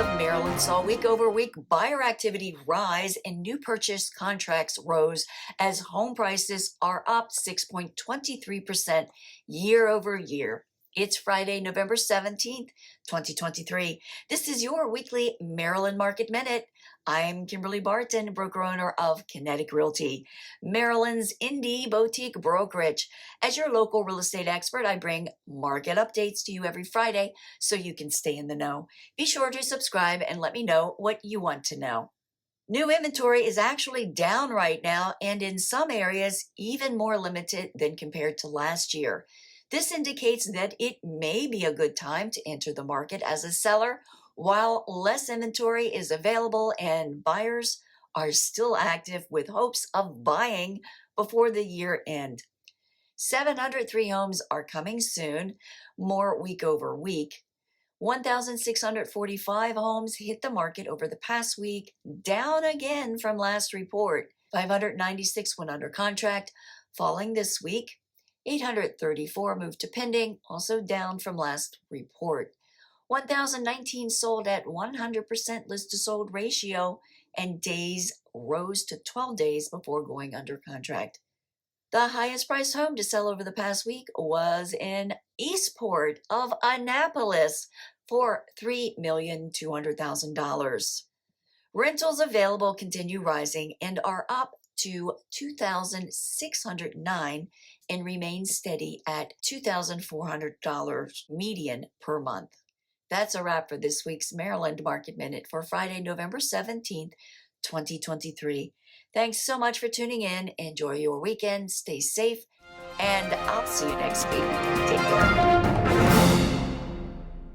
of Maryland saw week-over-week buyer activity rise and new purchase contracts rose as home prices are up 6.23% year over year. It's Friday, November 17th, 2023. This is your weekly Maryland Market Minute. I'm Kimberly Barton, broker-owner of Kinetic Realty, Maryland's indie boutique brokerage. As your local real estate expert, I bring market updates to you every Friday so you can stay in the know. Be sure to subscribe and let me know what you want to know. New inventory is actually down right now, and in some areas, even more limited than compared to last year. This indicates that it may be a good time to enter the market as a seller while less inventory is available and buyers are still active with hopes of buying before the year end. 703 homes are coming soon, more week over week. 1,645 homes hit the market over the past week, down again from last report. 596 went under contract, falling this week. 834 moved to pending, also down from last report. 1,019 sold at 100% list to sold ratio, and days rose to 12 days before going under contract. The highest priced home to sell over the past week was in Eastport of Annapolis for $3,200,000. Rentals available continue rising and are up to 2,609 and remain steady at $2,400 median per month. That's a wrap for this week's Maryland Market Minute for Friday, November 17th, 2023. Thanks so much for tuning in. Enjoy your weekend, stay safe, and I'll see you next week. Take care.